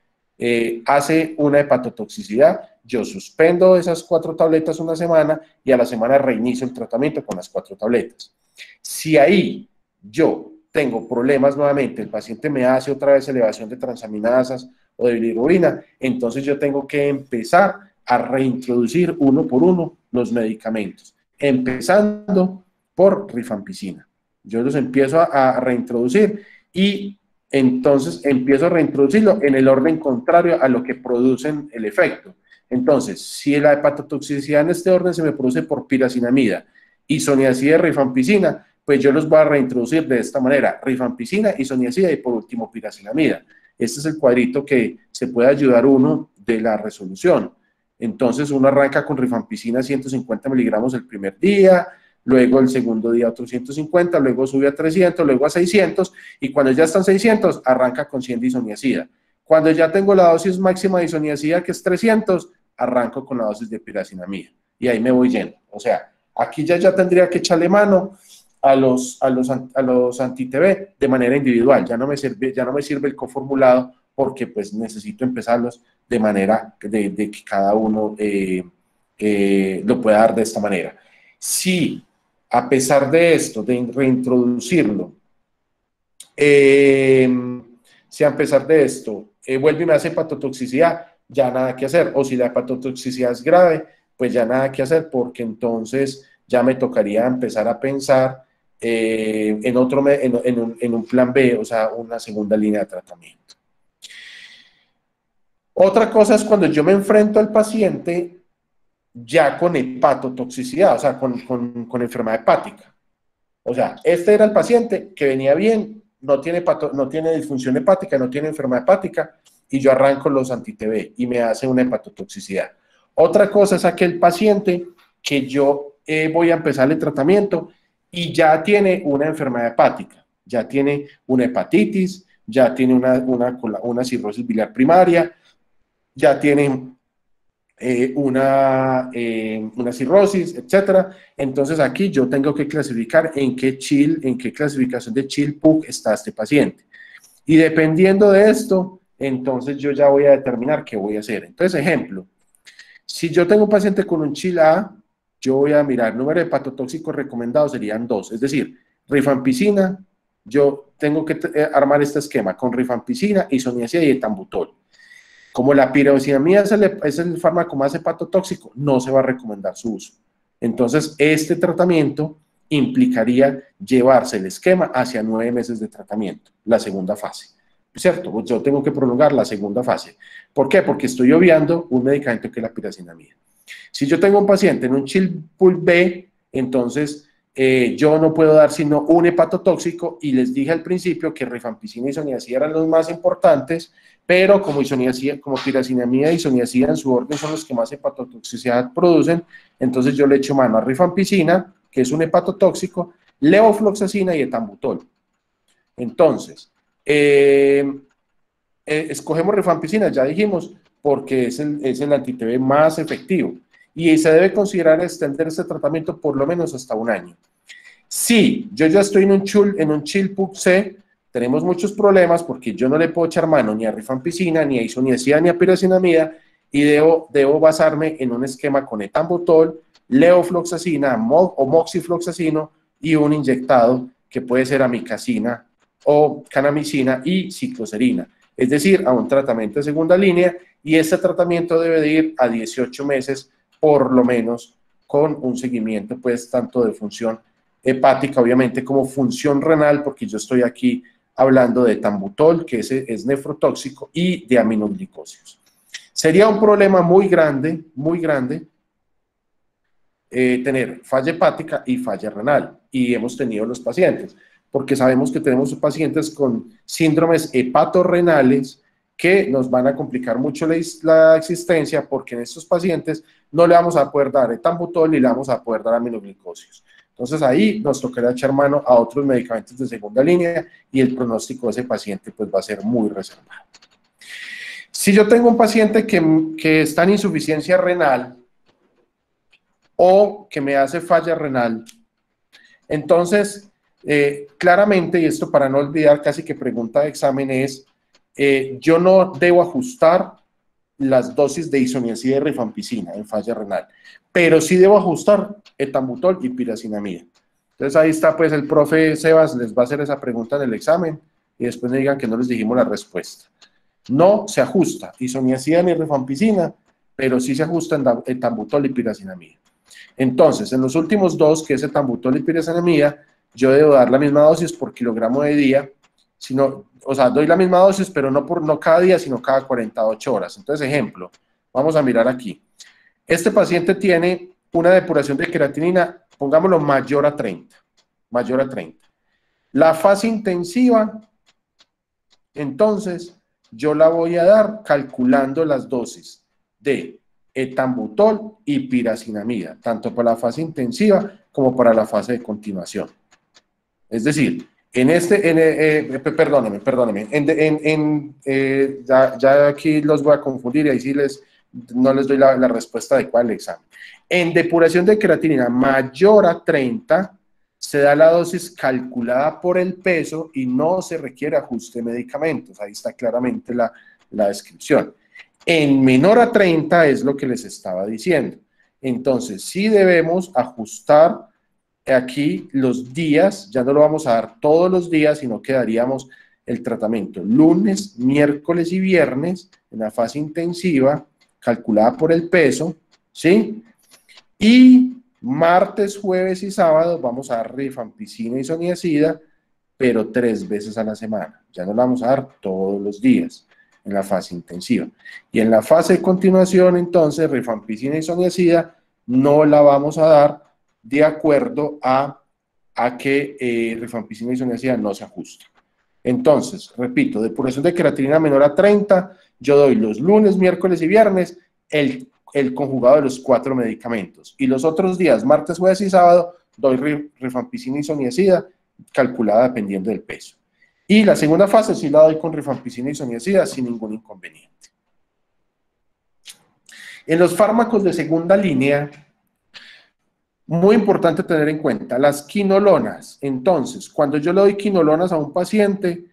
hace una hepatotoxicidad, yo suspendo esas 4 tabletas una semana y a la semana reinicio el tratamiento con las 4 tabletas. Si ahí yo tengo problemas nuevamente, el paciente me hace otra vez elevación de transaminasas o de bilirrubina, entonces yo tengo que empezar a reintroducir uno por uno los medicamentos, empezando por rifampicina. Yo los empiezo a reintroducir y entonces empiezo a reintroducirlo en el orden contrario a lo que producen el efecto. Entonces, si la hepatotoxicidad en este orden se me produce por piracinamida, isoniazida y rifampicina, pues yo los voy a reintroducir de esta manera: rifampicina, isoniazida y por último piracinamida. Este es el cuadrito que se puede ayudar uno de la resolución. Entonces uno arranca con rifampicina 150 miligramos el primer día, luego el segundo día otros 150, luego sube a 300, luego a 600, y cuando ya están 600, arranca con 100 de isoniazida. Cuando ya tengo la dosis máxima de isoniazida, que es 300, arranco con la dosis de piracinamida, y ahí me voy yendo. O sea, aquí ya tendría que echarle mano a los anti-TB de manera individual. Ya no me sirve el coformulado, porque pues necesito empezarlos de manera de que cada uno lo pueda dar de esta manera. Si a pesar de esto, de reintroducirlo, si a pesar de esto vuelve y me hace hepatotoxicidad, ya nada que hacer. O si la hepatotoxicidad es grave, pues ya nada que hacer, porque entonces ya me tocaría empezar a pensar en un plan B, o sea, una segunda línea de tratamiento. Otra cosa es cuando yo me enfrento al paciente ya con hepatotoxicidad, o sea, con enfermedad hepática. O sea, este era el paciente que venía bien, no tiene disfunción hepática, no tiene enfermedad hepática, y yo arranco los anti-TB y me hace una hepatotoxicidad. Otra cosa es aquel paciente que yo voy a empezar el tratamiento y ya tiene una enfermedad hepática, ya tiene una hepatitis, ya tiene una cirrosis biliar primaria, ya tiene una cirrosis, etcétera. Entonces aquí yo tengo que clasificar en qué clasificación de Chill-Pugh está este paciente. Y dependiendo de esto, entonces yo ya voy a determinar qué voy a hacer. Entonces, ejemplo, si yo tengo un paciente con un Chill-A, yo voy a mirar, número de hepatotóxicos recomendados serían 2, es decir, rifampicina, yo tengo que armar este esquema con rifampicina, isoniazida y etambutol. Como la piracinamida es el fármaco más hepatotóxico, no se va a recomendar su uso. Entonces, este tratamiento implicaría llevarse el esquema hacia 9 meses de tratamiento, la segunda fase. ¿Cierto? Yo tengo que prolongar la segunda fase. ¿Por qué? Porque estoy obviando un medicamento que es la piracinamida. Si yo tengo un paciente en un Chill-Pugh B, entonces yo no puedo dar sino un hepatotóxico, y les dije al principio que rifampicina y isoniazida eran los más importantes, pero como piracinamida y isoniazida en su orden son los que más hepatotoxicidad producen, entonces yo le echo mano a rifampicina, que es un hepatotóxico, levofloxacina y etambutol. Entonces, escogemos rifampicina, ya dijimos, porque es el anti-TB más efectivo, y se debe considerar extender este tratamiento por lo menos hasta 1 año. Si yo ya estoy en un Chill-Pugh C, tenemos muchos problemas, porque yo no le puedo echar mano ni a rifampicina, ni a isoniazida, ni a piracinamida, y debo basarme en un esquema con etambutol, levofloxacina o moxifloxacino, y un inyectado que puede ser amicacina o canamicina y cicloserina, es decir, a un tratamiento de segunda línea, y este tratamiento debe de ir a 18 meses por lo menos con un seguimiento, pues, tanto de función hepática, obviamente, como función renal, porque yo estoy aquí hablando de etambutol, que es nefrotóxico, y de aminoglicosios. Sería un problema muy grande, tener falla hepática y falla renal, y hemos tenido los pacientes, porque sabemos que tenemos pacientes con síndromes hepatorrenales que nos van a complicar mucho la existencia, porque en estos pacientes no le vamos a poder dar etambutol ni le vamos a poder dar aminoglicosios. Entonces ahí nos tocará echar mano a otros medicamentos de segunda línea y el pronóstico de ese paciente pues va a ser muy reservado. Si yo tengo un paciente que está en insuficiencia renal o que me hace falla renal, entonces claramente, y esto para no olvidar casi que pregunta de examen es, yo no debo ajustar las dosis de isoniazida y rifampicina en falla renal, pero sí debo ajustar etambutol y piracinamida. Entonces ahí está, pues el profe Sebas les va a hacer esa pregunta en el examen y después me digan que no les dijimos la respuesta. No se ajusta isoniazida ni rifampicina, pero sí se ajusta en etambutol y piracinamida. Entonces, en los últimos dos, que es etambutol y piracinamida, yo debo dar la misma dosis por kilogramo de día, o sea, doy la misma dosis, pero no cada día, sino cada 48 horas. Entonces, ejemplo, vamos a mirar aquí. Este paciente tiene una depuración de creatinina, pongámoslo mayor a 30. Mayor a 30. La fase intensiva, entonces, yo la voy a dar calculando las dosis de etambutol y piracinamida, tanto para la fase intensiva como para la fase de continuación. Es decir, perdóneme, ya aquí los voy a confundir y ahí sí no les doy la respuesta adecuada al examen. En depuración de creatinina mayor a 30, se da la dosis calculada por el peso y no se requiere ajuste de medicamentos. Ahí está claramente la descripción. En menor a 30 es lo que les estaba diciendo. Entonces, sí debemos ajustar aquí los días, ya no lo vamos a dar todos los días, sino que daríamos el tratamiento lunes, miércoles y viernes en la fase intensiva, calculada por el peso, ¿sí? Y martes, jueves y sábado vamos a dar rifampicina y isoniazida, pero 3 veces a la semana. Ya no la vamos a dar todos los días en la fase intensiva. Y en la fase de continuación, entonces, rifampicina y isoniazida no la vamos a dar de acuerdo a que rifampicina y isoniazida no se ajusta. Entonces, repito, depuración de creatinina menor a 30, yo doy los lunes, miércoles y viernes el conjugado de los 4 medicamentos. Y los otros días, martes, jueves y sábado, doy rifampicina y isoniazida calculada dependiendo del peso. Y la segunda fase sí la doy con rifampicina y isoniazida sin ningún inconveniente. En los fármacos de segunda línea, muy importante tener en cuenta las quinolonas. Entonces, cuando yo le doy quinolonas a un paciente,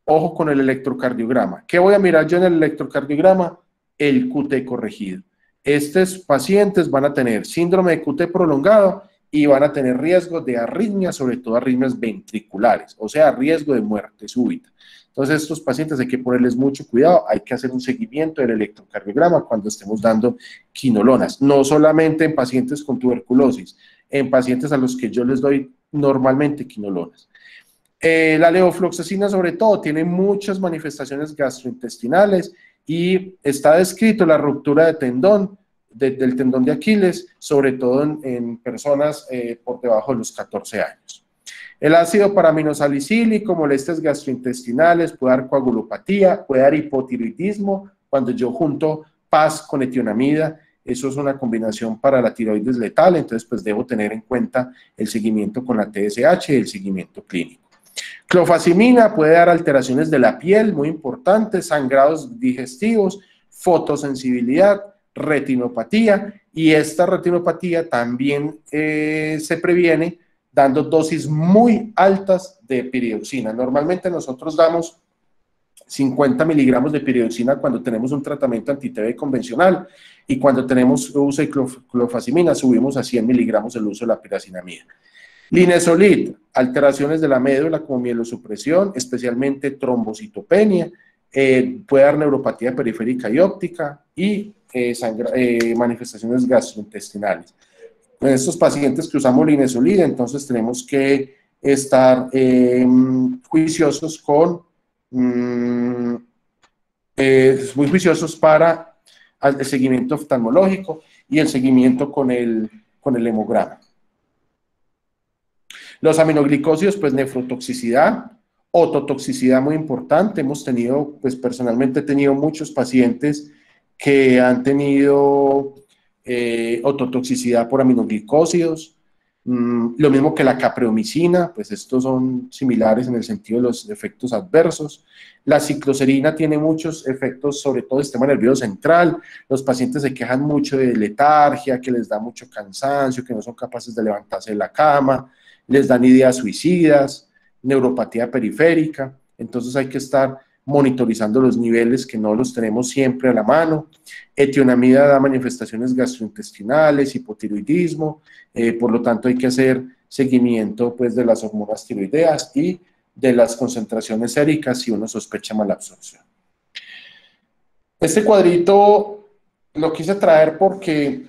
ojo con el electrocardiograma. ¿Qué voy a mirar yo en el electrocardiograma? El QT corregido. Estos pacientes van a tener síndrome de QT prolongado y van a tener riesgo de arritmias, sobre todo arritmias ventriculares, o sea, riesgo de muerte súbita. Entonces, estos pacientes hay que ponerles mucho cuidado, hay que hacer un seguimiento del electrocardiograma cuando estemos dando quinolonas, no solamente en pacientes con tuberculosis, en pacientes a los que yo les doy normalmente quinolonas. La levofloxacina, sobre todo, tiene muchas manifestaciones gastrointestinales y está descrito la ruptura de tendón, del tendón de Aquiles, sobre todo en personas por debajo de los 14 años. El ácido paraminosalicílico, molestias gastrointestinales, puede dar coagulopatía, puede dar hipotiroidismo, cuando yo junto PAS con etionamida, eso es una combinación para la tiroides letal, entonces pues debo tener en cuenta el seguimiento con la TSH y el seguimiento clínico. Clofazimina puede dar alteraciones de la piel, muy importantes, sangrados digestivos, fotosensibilidad, retinopatía, y esta retinopatía también se previene dando dosis muy altas de piridoxina. Normalmente nosotros damos 50 miligramos de piridoxina cuando tenemos un tratamiento anti-TB convencional y cuando tenemos uso de clofazimina subimos a 100 miligramos el uso de la piracinamida. Linezolid, alteraciones de la médula como mielosupresión, especialmente trombocitopenia, puede dar neuropatía periférica y óptica y manifestaciones gastrointestinales. En estos pacientes que usamos linezolid, entonces tenemos que estar juiciosos con, muy juiciosos para el seguimiento oftalmológico y el seguimiento con el hemograma. Los aminoglicósidos, pues nefrotoxicidad, ototoxicidad muy importante. Hemos tenido, pues personalmente he tenido muchos pacientes que han tenido ototoxicidad por aminoglicósidos. Lo mismo que la capreomicina, pues estos son similares en el sentido de los efectos adversos. La cicloserina tiene muchos efectos, sobre todo el sistema nervioso central. Los pacientes se quejan mucho de letargia, que les da mucho cansancio, que no son capaces de levantarse de la cama, les dan ideas suicidas, neuropatía periférica. Entonces hay que estar monitorizando los niveles, que no los tenemos siempre a la mano. Etionamida da manifestaciones gastrointestinales, hipotiroidismo, por lo tanto hay que hacer seguimiento pues, de las hormonas tiroideas y de las concentraciones séricas si uno sospecha malabsorción. Este cuadrito lo quise traer porque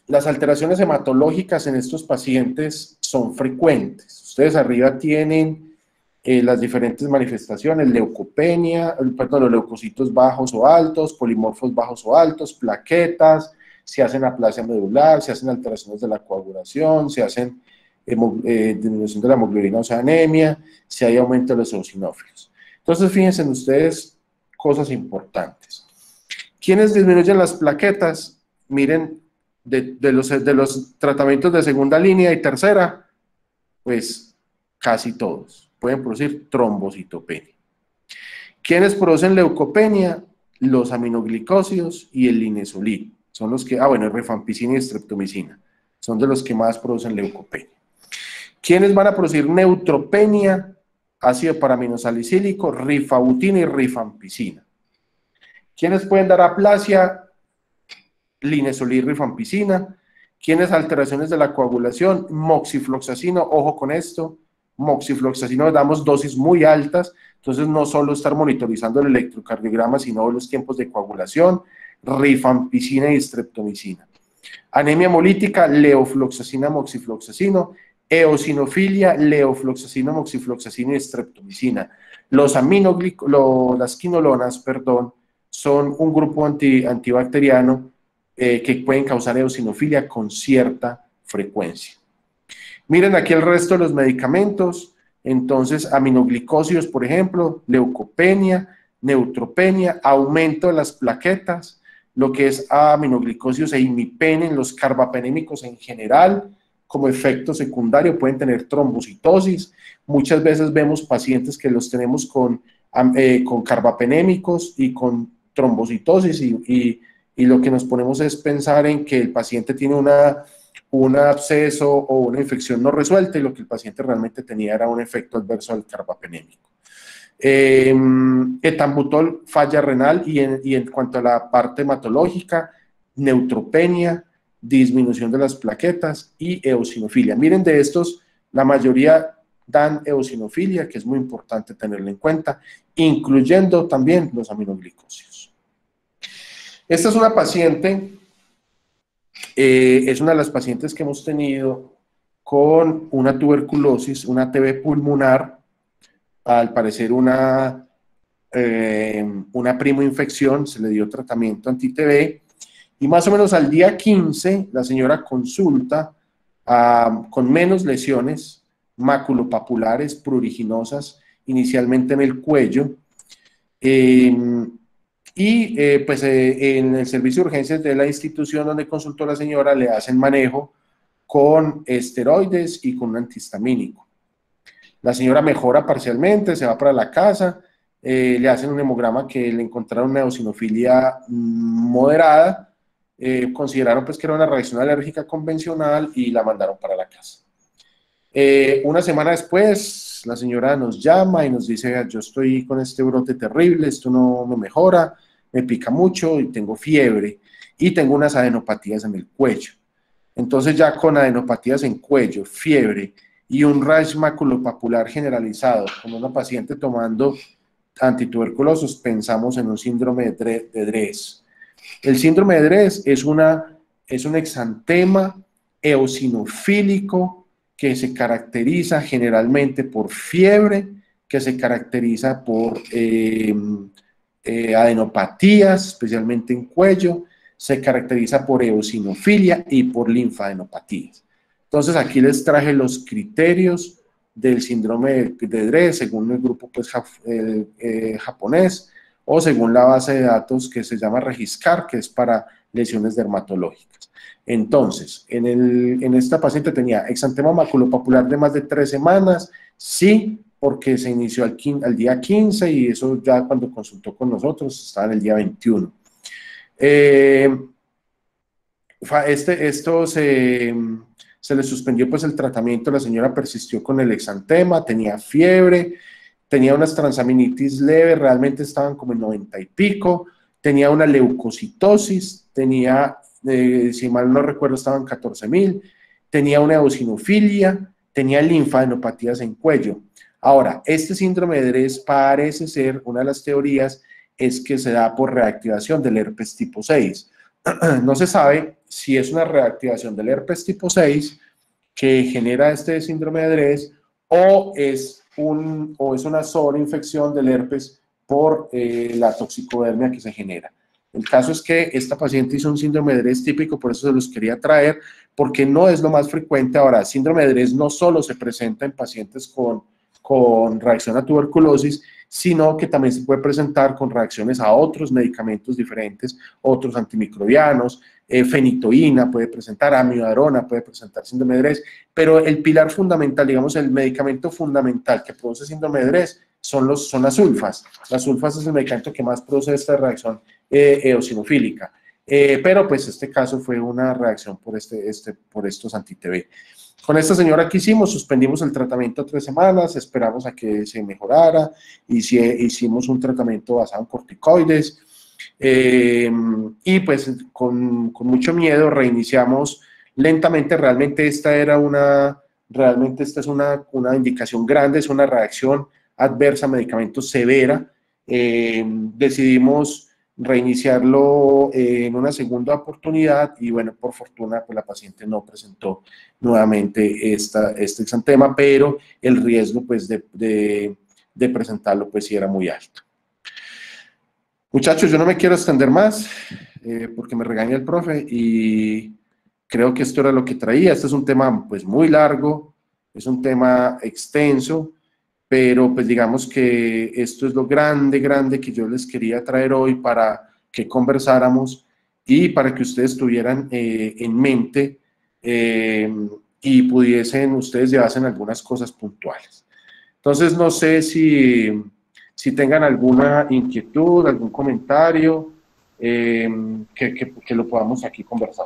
las alteraciones hematológicas en estos pacientes son frecuentes. Ustedes arriba tienen las diferentes manifestaciones, leucopenia, perdón, los leucocitos bajos o altos, polimorfos bajos o altos, plaquetas, se hacen aplasia medular, se hacen alteraciones de la coagulación, se hacen disminución de la hemoglobina, o sea, anemia, si hay aumento de los eosinófilos. Entonces, fíjense en ustedes cosas importantes. ¿Quiénes disminuyen las plaquetas? Miren, de los tratamientos de segunda línea y tercera, pues casi todos pueden producir trombocitopenia. ¿Quiénes producen leucopenia? Los aminoglicósidos y el linezolid. Son los que, bueno, rifampicina y streptomicina. Son de los que más producen leucopenia. ¿Quiénes van a producir neutropenia? Ácido paraminosalicílico, rifabutina y rifampicina. ¿Quiénes pueden dar aplasia? Linezolid y rifampicina. ¿Quiénes alteraciones de la coagulación? Moxifloxacino, ojo con esto. Moxifloxacino damos dosis muy altas, entonces no solo estar monitorizando el electrocardiograma, sino los tiempos de coagulación, rifampicina y streptomicina. Anemia hemolítica, leofloxacina, moxifloxacino, eosinofilia, leofloxacino, moxifloxacino y streptomicina. Las quinolonas, perdón, son un grupo antibacteriano que pueden causar eosinofilia con cierta frecuencia. Miren aquí el resto de los medicamentos. Entonces, aminoglicósidos, por ejemplo, leucopenia, neutropenia, aumento de las plaquetas, lo que es aminoglicósidos e imipenem, los carbapenémicos en general, como efecto secundario pueden tener trombocitosis. Muchas veces vemos pacientes que los tenemos con carbapenémicos y con trombocitosis y lo que nos ponemos es pensar en que el paciente tiene un absceso o una infección no resuelta y lo que el paciente realmente tenía era un efecto adverso del carbapenémico. Etambutol, falla renal y en cuanto a la parte hematológica, neutropenia, disminución de las plaquetas y eosinofilia. Miren, de estos, la mayoría dan eosinofilia, que es muy importante tenerlo en cuenta, incluyendo también los aminoglicósidos. Esta es una paciente, es una de las pacientes que hemos tenido con una tuberculosis, una TB pulmonar, al parecer una primoinfección, se le dio tratamiento anti-TB, y más o menos al día 15 la señora consulta con menos lesiones maculopapulares pruriginosas, inicialmente en el cuello, pues en el servicio de urgencias de la institución donde consultó la señora le hacen manejo con esteroides y con un antihistamínico. La señora mejora parcialmente, se va para la casa, le hacen un hemograma que le encontraron una eosinofilia moderada, consideraron pues que era una reacción alérgica convencional y la mandaron para la casa. Una semana después, la señora nos llama y nos dice: yo estoy con este brote terrible, esto no me mejora, me pica mucho y tengo fiebre y tengo unas adenopatías en el cuello. Entonces ya con adenopatías en cuello, fiebre y un rash maculopapular generalizado, con una paciente tomando antituberculosos, pensamos en un síndrome de Dres. El síndrome de Dres es un exantema eosinofílico, que se caracteriza generalmente por fiebre, que se caracteriza por adenopatías, especialmente en cuello, se caracteriza por eosinofilia y por linfadenopatías. Entonces aquí les traje los criterios del síndrome de Dred según el grupo pues, japonés o según la base de datos que se llama Regiscar, que es para lesiones dermatológicas. Entonces, en esta paciente tenía exantema maculopapular de más de 3 semanas, sí, porque se inició al día 15 y eso ya cuando consultó con nosotros estaba en el día 21. Esto se le suspendió pues el tratamiento, la señora persistió con el exantema, tenía fiebre, tenía unas transaminitis leves, realmente estaban como en 90 y pico, tenía una leucocitosis, tenía, si mal no recuerdo, estaban 14.000, tenía una eosinofilia, tenía linfadenopatías en cuello. Ahora, este síndrome de Dred parece ser, una de las teorías, es que se da por reactivación del herpes tipo 6. No se sabe si es una reactivación del herpes tipo 6 que genera este síndrome de Dred o es una sobreinfección del herpes por la toxicodermia que se genera. El caso es que esta paciente hizo un síndrome de Dred típico, por eso se los quería traer, porque no es lo más frecuente. Ahora, síndrome de Dred no solo se presenta en pacientes con reacción a tuberculosis, sino que también se puede presentar con reacciones a otros medicamentos diferentes, otros antimicrobianos, fenitoína puede presentar, amiodarona puede presentar síndrome de Dred, pero el pilar fundamental, digamos, el medicamento fundamental que produce síndrome de Dred son las sulfas. Las sulfas es el medicamento que más produce esta reacción eosinofílica. Pero pues este caso fue una reacción por estos anti-TB. Con esta señora que hicimos, suspendimos el tratamiento 3 semanas, esperamos a que se mejorara, hicimos un tratamiento basado en corticoides y pues con mucho miedo reiniciamos lentamente. Realmente esta es una indicación grande, es una reacción adversa a medicamentos severa. Decidimos reiniciarlo en una segunda oportunidad y bueno, por fortuna pues la paciente no presentó nuevamente este exantema, pero el riesgo pues de presentarlo pues sí era muy alto. Muchachos, yo no me quiero extender más porque me regaña el profe y creo que esto era lo que traía. Este es un tema pues muy largo, es un tema extenso, pero pues digamos que esto es lo grande que yo les quería traer hoy para que conversáramos y para que ustedes tuvieran en mente y pudiesen ustedes llevarse algunas cosas puntuales. Entonces no sé si tengan alguna inquietud, algún comentario, que lo podamos aquí conversar.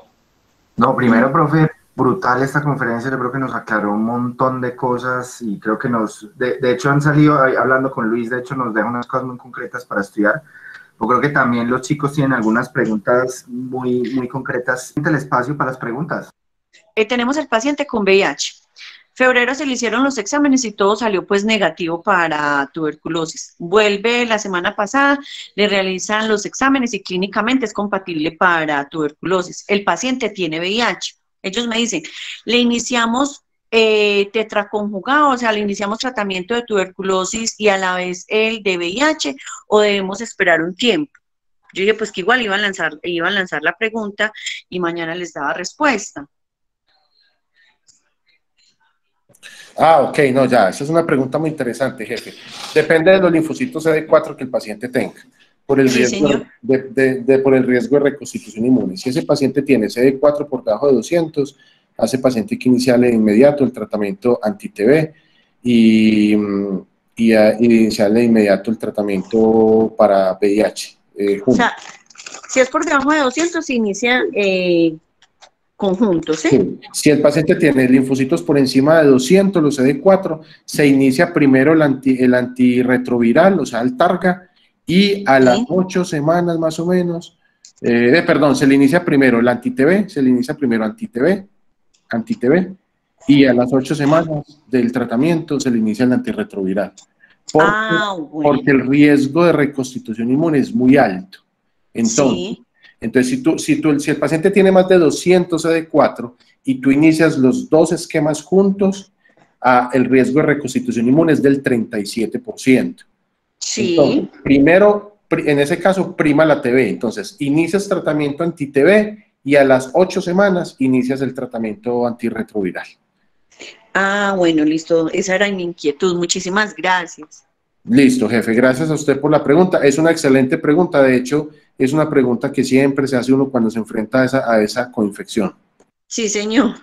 No, primero, profe, brutal esta conferencia, yo creo que nos aclaró un montón de cosas y creo que de hecho han salido, hablando con Luis, de hecho nos deja unas cosas muy concretas para estudiar. Yo creo que también los chicos tienen algunas preguntas muy concretas. El espacio para las preguntas. Tenemos el paciente con VIH. Febrero se le hicieron los exámenes y todo salió pues negativo para tuberculosis. Vuelve la semana pasada, le realizan los exámenes y clínicamente es compatible para tuberculosis. El paciente tiene VIH. Ellos me dicen, le iniciamos tetraconjugado, o sea, le iniciamos tratamiento de tuberculosis y a la vez el de VIH o debemos esperar un tiempo. Yo dije pues que igual iban a lanzar la pregunta y mañana les daba respuesta. Ah, ok, no, ya, esa es una pregunta muy interesante, jefe. Depende de los linfocitos CD4 que el paciente tenga, por el riesgo, por el riesgo de reconstitución inmune. Si ese paciente tiene CD4 por debajo de 200, a ese paciente hay que iniciarle de inmediato el tratamiento anti-TB y iniciarle de inmediato el tratamiento para VIH. O sea, si es por debajo de 200, se inicia conjunto, ¿sí? Sí. Si el paciente tiene linfocitos por encima de 200, los CD4, se inicia primero el antirretroviral, o sea, el Targa, y a las 8 semanas más o menos, se le inicia primero el anti-TB, anti-TB, y a las 8 semanas del tratamiento se le inicia el antirretroviral. Porque el riesgo de reconstitución inmune es muy alto. Entonces, si el paciente tiene más de 200 CD4 y tú inicias los dos esquemas juntos, el riesgo de reconstitución inmune es del 37%. Sí. Entonces, primero, en ese caso, prima la TB. Entonces, inicias tratamiento anti-TB y a las 8 semanas inicias el tratamiento antirretroviral. Ah, bueno, listo. Esa era mi inquietud. Muchísimas gracias. Listo, jefe. Gracias a usted por la pregunta. Es una excelente pregunta. De hecho, es una pregunta que siempre se hace uno cuando se enfrenta a esa coinfección. Sí, señor.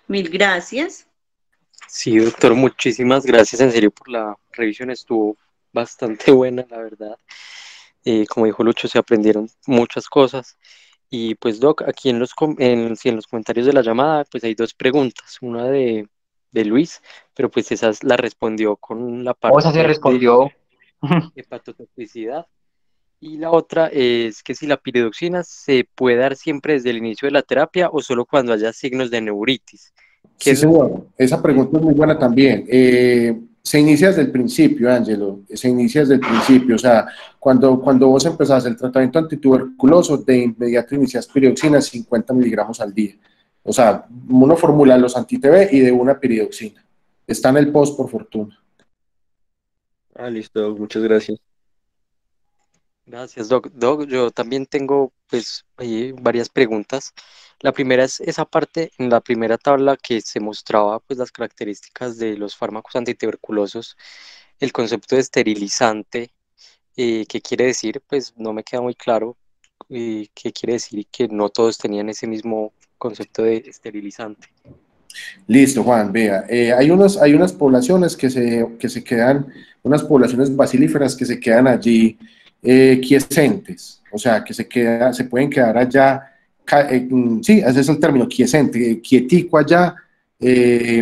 Mil gracias. Sí, doctor, muchísimas gracias en serio por la revisión. Estuvo bastante buena, la verdad. Como dijo Lucho, se aprendieron muchas cosas. Y pues, Doc, aquí en sí, en los comentarios de la llamada, pues hay dos preguntas. Una de Luis, pero pues esa la respondió con la O esa se parte respondió. de hepatotoxicidad. Y la otra es que si la piridoxina se puede dar siempre desde el inicio de la terapia o solo cuando haya signos de neuritis. Sí, señor. Esa pregunta es muy buena también. Se inicia desde el principio, Ángelo. Se inicia desde el principio. O sea, cuando vos empezás el tratamiento antituberculoso, de inmediato inicias piridoxina 50 miligramos al día. O sea, uno formula los anti-TB y de una piridoxina. Está en el post, por fortuna. Ah, listo, Doc, muchas gracias. Gracias, Doc. Doc, yo también tengo pues varias preguntas. La primera es esa parte, en la primera tabla que se mostraba pues las características de los fármacos antituberculosos, el concepto de esterilizante, ¿qué quiere decir? Pues no me queda muy claro qué quiere decir y que no todos tenían ese mismo concepto de esterilizante. Listo, Juan, vea, hay unas poblaciones que se quedan, unas poblaciones bacilíferas que se quedan allí quiescentes, o sea, que se pueden quedar allá, sí, ese es el término, quiescente, quietico allá, y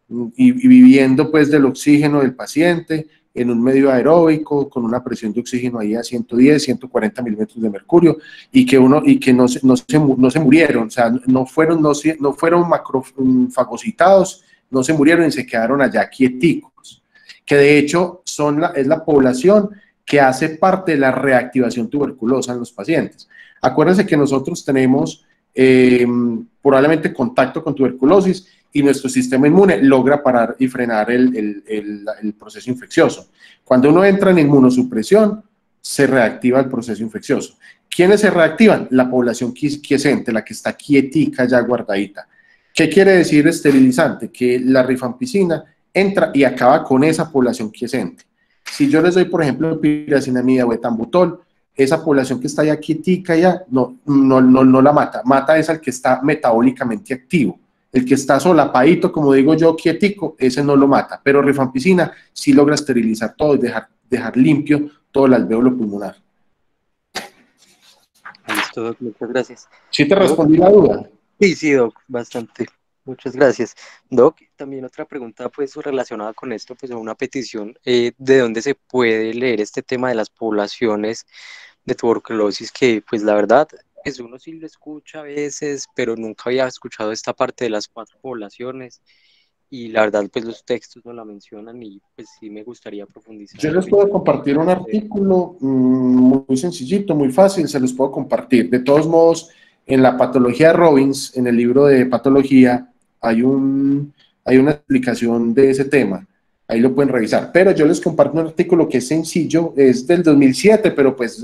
viviendo pues del oxígeno del paciente en un medio aeróbico, con una presión de oxígeno ahí a 110, 140 milímetros de mercurio, y que no se murieron, o sea, no fueron macrofagocitados, no se murieron y se quedaron allá quieticos, que de hecho es la población que hace parte de la reactivación tuberculosa en los pacientes. Acuérdense que nosotros tenemos probablemente contacto con tuberculosis y nuestro sistema inmune logra parar y frenar el proceso infeccioso. Cuando uno entra en inmunosupresión, se reactiva el proceso infeccioso. ¿Quiénes se reactivan? La población quiescente, la que está quietica ya guardadita. ¿Qué quiere decir esterilizante? Que la rifampicina entra y acaba con esa población quiescente. Si yo les doy, por ejemplo, piracinamida o etambutol, esa población que está ya quietica ya no la mata. Mata es al que está metabólicamente activo. El que está solapadito, como digo yo, quietico, ese no lo mata. Pero rifampicina sí logra esterilizar todo y dejar limpio todo el alvéolo pulmonar. Listo, Doc, muchas gracias. ¿Sí te respondí la duda? Sí, Doc, bastante. Muchas gracias. Doc, también otra pregunta pues relacionada con esto, pues una petición, ¿de dónde se puede leer este tema de las poblaciones de tuberculosis? Que pues la verdad, pues uno sí lo escucha a veces, pero nunca había escuchado esta parte de las 4 poblaciones y la verdad pues los textos no la mencionan y pues sí me gustaría profundizar. Yo les puedo compartir un artículo muy sencillito, muy fácil, se los puedo compartir. De todos modos, en la patología de Robbins, en el libro de patología, hay una explicación de ese tema, ahí lo pueden revisar, pero yo les comparto un artículo que es sencillo, es del 2007, pero pues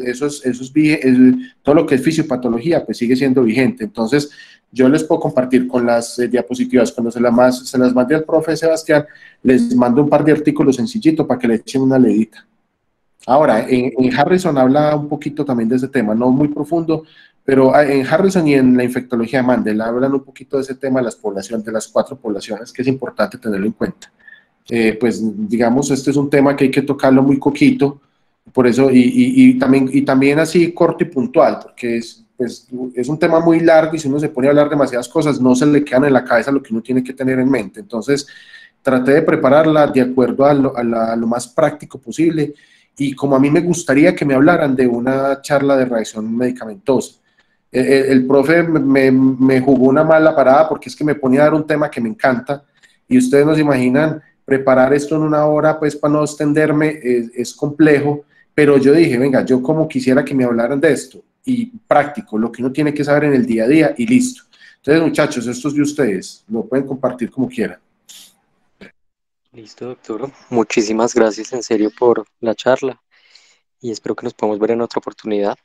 todo lo que es fisiopatología pues sigue siendo vigente, entonces yo les puedo compartir con las diapositivas, cuando se las mande al profe Sebastián, les mando un par de artículos sencillitos para que le echen una leidita. Ahora, en Harrison habla un poquito también de ese tema, no muy profundo, pero en Harrison y en la infectología de Mandel hablan un poquito de ese tema de las poblaciones, de las 4 poblaciones, que es importante tenerlo en cuenta. Pues digamos, este es un tema que hay que tocarlo muy coquito, por eso, y también así corto y puntual, porque es un tema muy largo y si uno se pone a hablar demasiadas cosas, no se le quedan en la cabeza lo que uno tiene que tener en mente. Entonces, traté de prepararla de acuerdo a lo más práctico posible, y como a mí me gustaría que me hablaran de una charla de reacción medicamentosa. El profe me jugó una mala parada porque es que me ponía a dar un tema que me encanta y ustedes no se imaginan, preparar esto en una hora pues para no extenderme es complejo, pero yo dije, venga, yo como quisiera que me hablaran de esto y práctico, lo que uno tiene que saber en el día a día y listo. Entonces, muchachos, esto es de ustedes, lo pueden compartir como quieran. Listo, doctor. Muchísimas gracias en serio por la charla y espero que nos podamos ver en otra oportunidad.